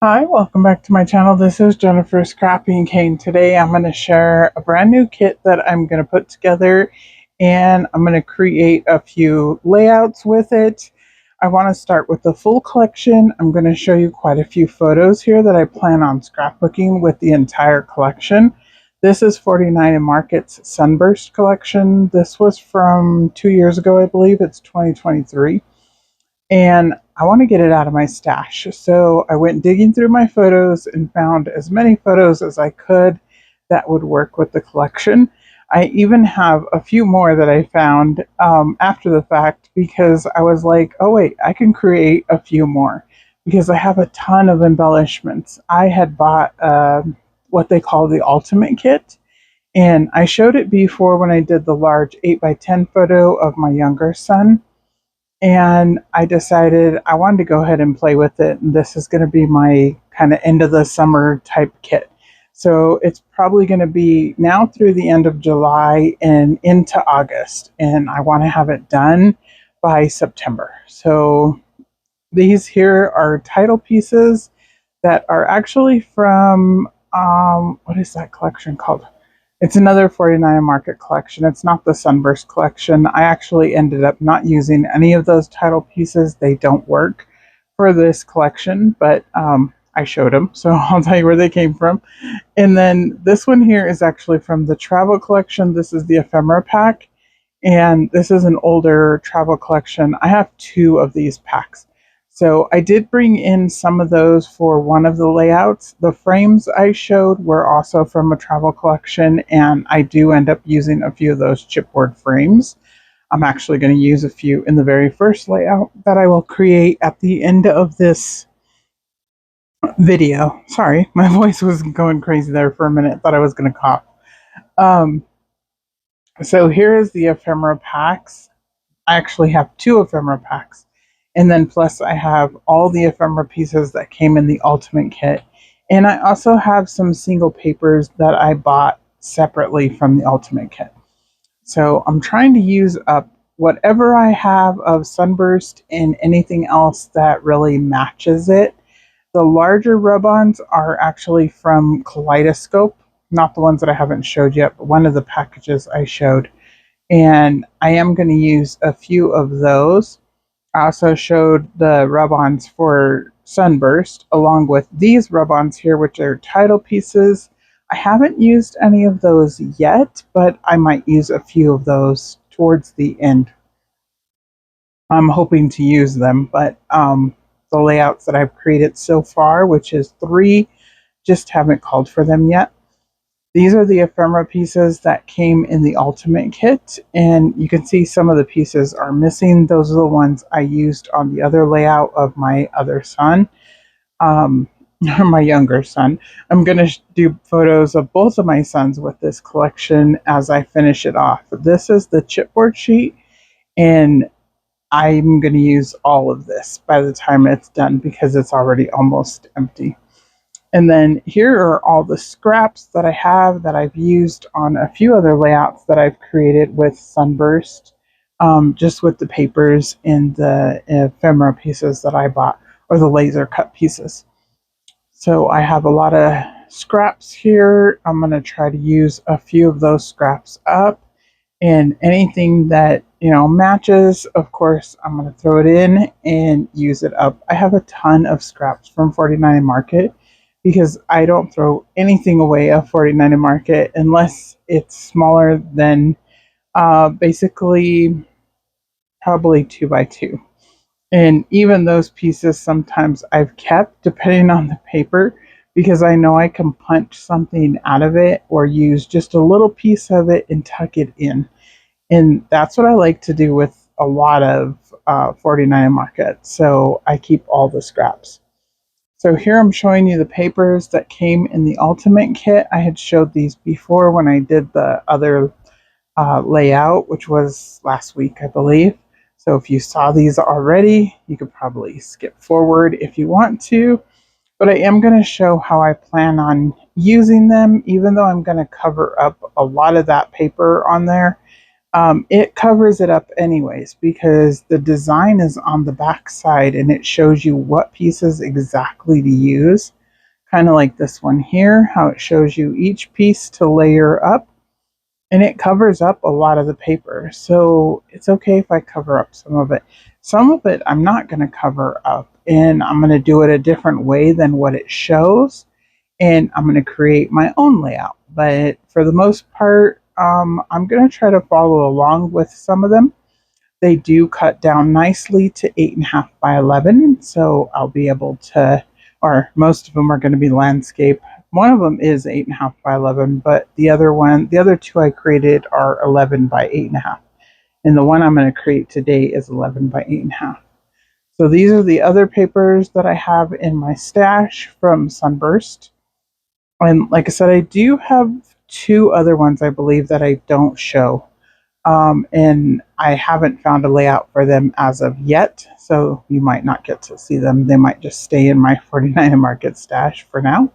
Hi, welcome back to my channel. This is Jennifer Scrappy and Kane. Today I'm going to share a brand new kit that I'm going to put together, and I'm going to create a few layouts with it. I want to start with the full collection. I'm going to show you quite a few photos here that I plan on scrapbooking with the entire collection. This is 49 Market's Sunburst collection. This was from 2 years ago, I believe. It's 2023, and I want to get it out of my stash. So I went digging through my photos and found as many photos as I could that would work with the collection. I even have a few more that I found after the fact, because I was like, oh, wait, I can create a few more because I have a ton of embellishments. I had bought what they call the Ultimate Kit, and I showed it before when I did the large 8x10 photo of my younger son, and I decided I wanted to go ahead and play with it. And this is going to be my kind of end of the summer type kit. So it's probably going to be now through the end of July and into August. And I want to have it done by September. So these here are title pieces that are actually from, what is that collection called? It's another 49 Market collection. It's not the Sunburst collection. I actually ended up not using any of those title pieces. They don't work for this collection, but I showed them, so I'll tell you where they came from. And then this one here is actually from the travel collection. This is the ephemera pack, and this is an older travel collection. I have two of these packs. So I did bring in some of those for one of the layouts. The frames I showed were also from a travel collection, and I do end up using a few of those chipboard frames. I'm actually going to use a few in the very first layout that I will create at the end of this video. Sorry, my voice was going crazy there for a minute. Thought I was going to cough. Um, so here is the ephemera packs. I actually have two ephemera packs. And then plus I have all the ephemera pieces that came in the ultimate kit. And I also have some single papers that I bought separately from the ultimate kit. So I'm trying to use up whatever I have of Sunburst and anything else that really matches it. The larger rub-ons are actually from Kaleidoscope, not the ones that I haven't showed yet, but one of the packages I showed. And I am going to use a few of those. I also showed the rub-ons for Sunburst along with these rub-ons here, which are title pieces. I haven't used any of those yet, but I might use a few of those towards the end. I'm hoping to use them, but the layouts that I've created so far, which is 3, just haven't called for them yet. These are the ephemera pieces that came in the ultimate kit, and you can see some of the pieces are missing. Those are the ones I used on the other layout of my other son, um, my younger son. I'm going to do photos of both of my sons with this collection as I finish it off. This is the chipboard sheet, and I'm going to use all of this by the time it's done because it's already almost empty. And then here are all the scraps that I have that I've used on a few other layouts that I've created with Sunburst, just with the papers and the ephemera pieces that I bought, or the laser cut pieces. So I have a lot of scraps here. I'm going to try to use a few of those scraps up, and anything that matches, of course, I'm going to throw it in and use it up. I have a ton of scraps from 49 Market because I don't throw anything away at 49 Market unless it's smaller than basically probably 2x2. And even those pieces sometimes I've kept depending on the paper, because I know I can punch something out of it or use just a little piece of it and tuck it in. And that's what I like to do with a lot of 49 Market. So I keep all the scraps. So here I'm showing you the papers that came in the ultimate kit. I had showed these before when I did the other layout, which was last week, I believe. So if you saw these already, you could probably skip forward if you want to. But I am going to show how I plan on using them, even though I'm going to cover up a lot of that paper on there. It covers it up anyways because the design is on the back side and it shows you what pieces exactly to use. Kind of like this one here, how it shows you each piece to layer up, and it covers up a lot of the paper. So it's okay if I cover up some of it. Some of it I'm not going to cover up, and I'm going to do it a different way than what it shows, and I'm going to create my own layout. But for the most part, I'm going to try to follow along with some of them. They do cut down nicely to 8.5 by 11, so I'll be able to, or most of them are going to be landscape. One of them is 8.5 by 11, but the other two I created are 11 by 8.5, and the one I'm going to create today is 11 by 8.5. So these are the other papers that I have in my stash from Sunburst. And like I said, I do have two other ones I believe that I don't show. And I haven't found a layout for them as of yet, so you might not get to see them. They might just stay in my 49 Market stash for now.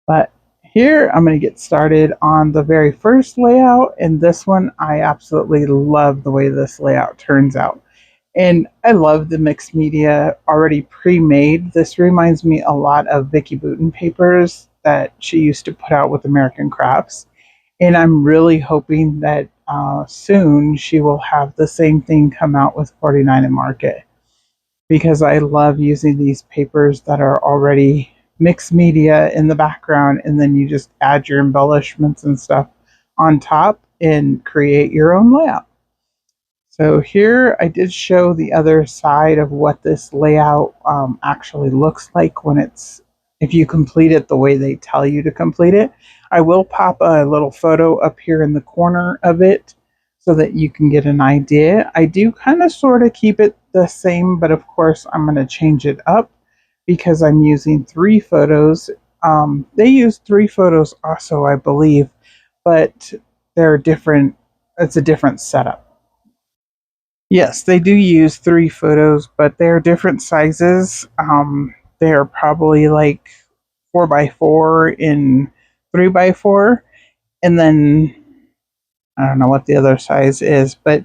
But here I'm going to get started on the very first layout, and this one I absolutely love the way this layout turns out. And I love the mixed media already pre-made. This reminds me a lot of Vicky Boutin papers that she used to put out with American Crafts. And I'm really hoping that soon she will have the same thing come out with 49 and Market, because I love using these papers that are already mixed media in the background, and then you just add your embellishments and stuff on top and create your own layout. So here I did show the other side of what this layout actually looks like when if you complete it the way they tell you to complete it. I will pop a little photo up here in the corner of it so that you can get an idea. I do kind of sort of keep it the same, but of course I'm going to change it up because I'm using 3 photos. They use 3 photos also, I believe, but they're different. It's a different setup. Yes, they do use 3 photos, but they're different sizes. They're probably like 4 by 4 in 3 by 4, and then I don't know what the other size is, but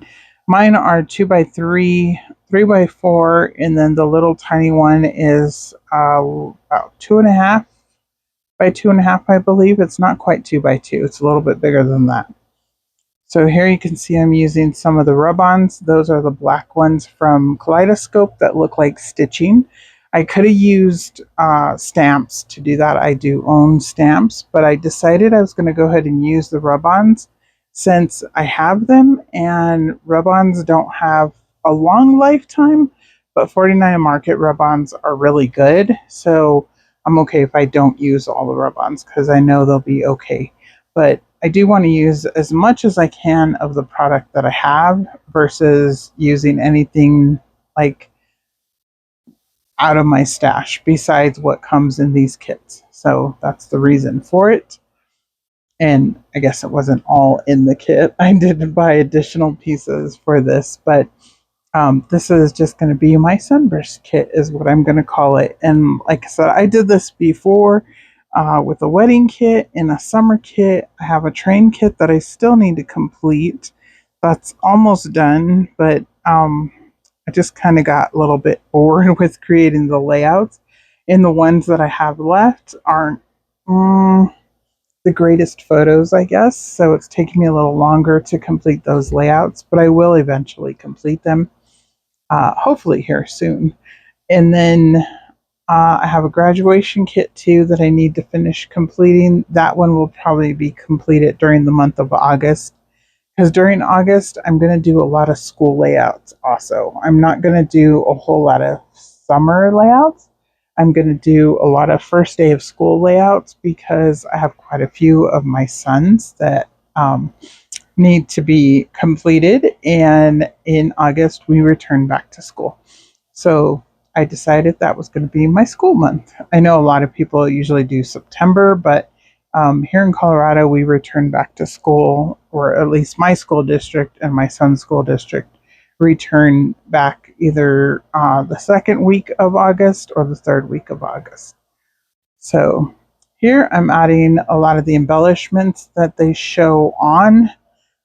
mine are 2 by 3, 3 by 4, and then the little tiny one is about 2.5 by 2.5, I believe. It's not quite 2 by 2. It's a little bit bigger than that. So here you can see I'm using some of the rub-ons. Those are the black ones from Kaleidoscope that look like stitching. I could have used stamps to do that. I do own stamps, but I decided I was going to go ahead and use the rub-ons since I have them, and rub-ons don't have a long lifetime, but 49 Market rub-ons are really good. So I'm okay if I don't use all the rub-ons because I know they'll be okay. But I do want to use as much as I can of the product that I have versus using anything like out of my stash besides what comes in these kits. So that's the reason for it. And I guess it wasn't all in the kit. I did buy additional pieces for this, but this is just going to be my Sunburst kit, is what I'm going to call it. And like I said, I did this before with a wedding kit and a summer kit. I have a train kit that I still need to complete. That's almost done, but I just kind of got a little bit bored with creating the layouts. And the ones that I have left aren't the greatest photos, I guess. So it's taking me a little longer to complete those layouts, but I will eventually complete them. Hopefully here soon. And then I have a graduation kit too that I need to finish completing. That one will probably be completed during the month of August, because during August I'm going to do a lot of school layouts also. I'm not going to do a whole lot of summer layouts. I'm going to do a lot of first day of school layouts because I have quite a few of my sons that need to be completed, and in August we return back to school. So I decided that was going to be my school month. I know a lot of people usually do September, but here in Colorado we return back to school, or at least my school district and my son's school district return back either the second week of August or the third week of August. So here I'm adding a lot of the embellishments that they show on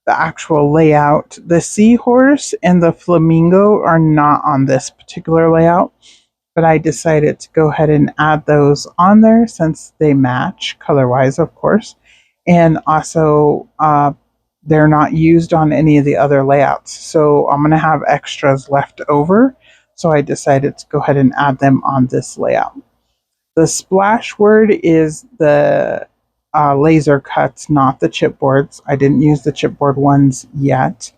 the actual layout. The seahorse and the flamingo are not on this particular layout, but I decided to go ahead and add those on there since they match color-wise, of course. And also, they're not used on any of the other layouts. So I'm going to have extras left over. So I decided to go ahead and add them on this layout. The splash word is the laser cuts, not the chipboards. I didn't use the chipboard ones yet.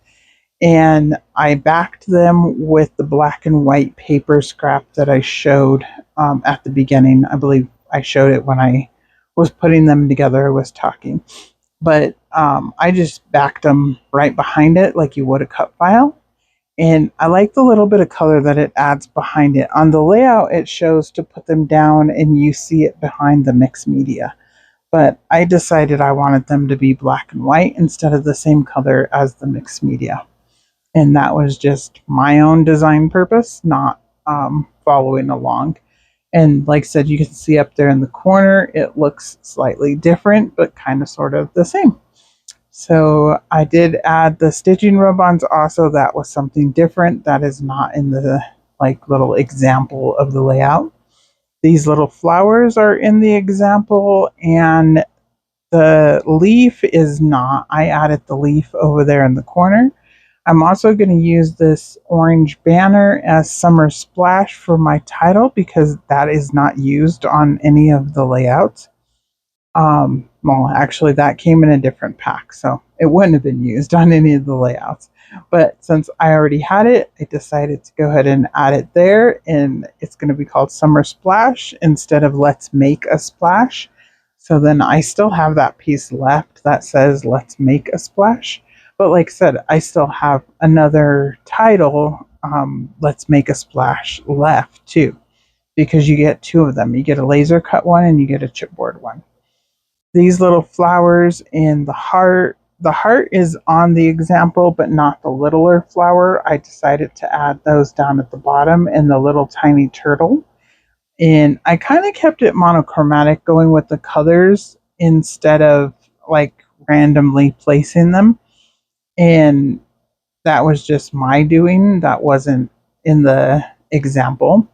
And I backed them with the black and white paper scrap that I showed at the beginning. I believe I showed it when I was putting them together. I was talking. But I just backed them right behind it like you would a cut file. And I like the little bit of color that it adds behind it. On the layout, it shows to put them down and you see it behind the mixed media. But I decided I wanted them to be black and white instead of the same color as the mixed media. And that was just my own design purpose, not following along. And like I said, you can see up there in the corner, it looks slightly different, but kind of sort of the same. So I did add the stitching rub-ons also. That was something different. That is not in the like little example of the layout. These little flowers are in the example and the leaf is not. I added the leaf over there in the corner. I'm also going to use this orange banner as Summer Splash for my title because that is not used on any of the layouts. Well, actually, that came in a different pack, so it wouldn't have been used on any of the layouts. But since I already had it, I decided to go ahead and add it there, and it's going to be called Summer Splash instead of Let's Make a Splash. So then I still have that piece left that says Let's Make a Splash. But like I said, I still have another title, Let's Make a Splash, left too, because you get two of them. You get a laser cut one and you get a chipboard one. These little flowers in the heart is on the example, but not the littler flower. I decided to add those down at the bottom and the little tiny turtle. And I kind of kept it monochromatic, going with the colors instead of like randomly placing them. And that was just my doing. That wasn't in the example.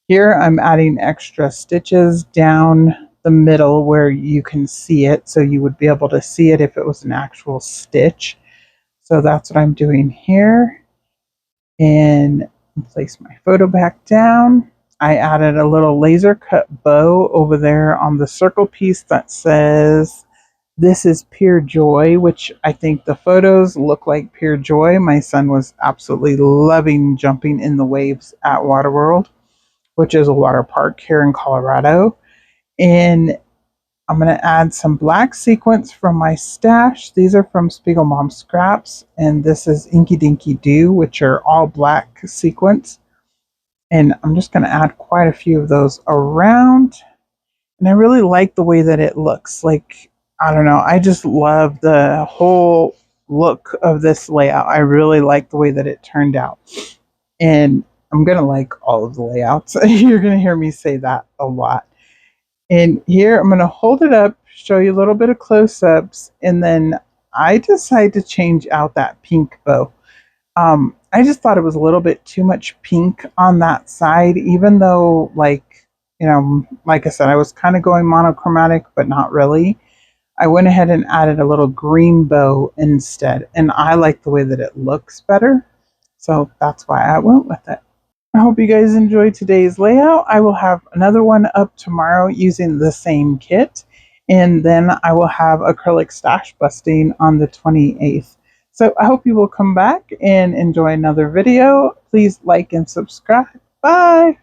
Here I'm adding extra stitches down the middle where you can see it, so you would be able to see it if it was an actual stitch. So that's what I'm doing here. And place my photo back down. I added a little laser cut bow over there on the circle piece that says "This is pure joy," which I think the photos look like pure joy. My son was absolutely loving jumping in the waves at Waterworld, which is a water park here in Colorado. And I'm going to add some black sequins from my stash. These are from Spiegel Mom Scraps, and this is Inky Dinky Doo, which are all black sequins. And I'm just going to add quite a few of those around. And I really like the way that it looks. Like, I don't know, I just love the whole look of this layout. I really like the way that it turned out. And I'm going to like all of the layouts. You're going to hear me say that a lot. And here I'm going to hold it up, show you a little bit of close-ups, and then I decide to change out that pink bow. I just thought it was a little bit too much pink on that side, even though, like, you know, like I said, I was kind of going monochromatic, but not really. I went ahead and added a little green bow instead, and I like the way that it looks better, so that's why I went with it. I hope you guys enjoyed today's layout. I will have another one up tomorrow using the same kit, and then I will have acrylic stash busting on the 28th. So I hope you will come back and enjoy another video. Please like and subscribe. Bye!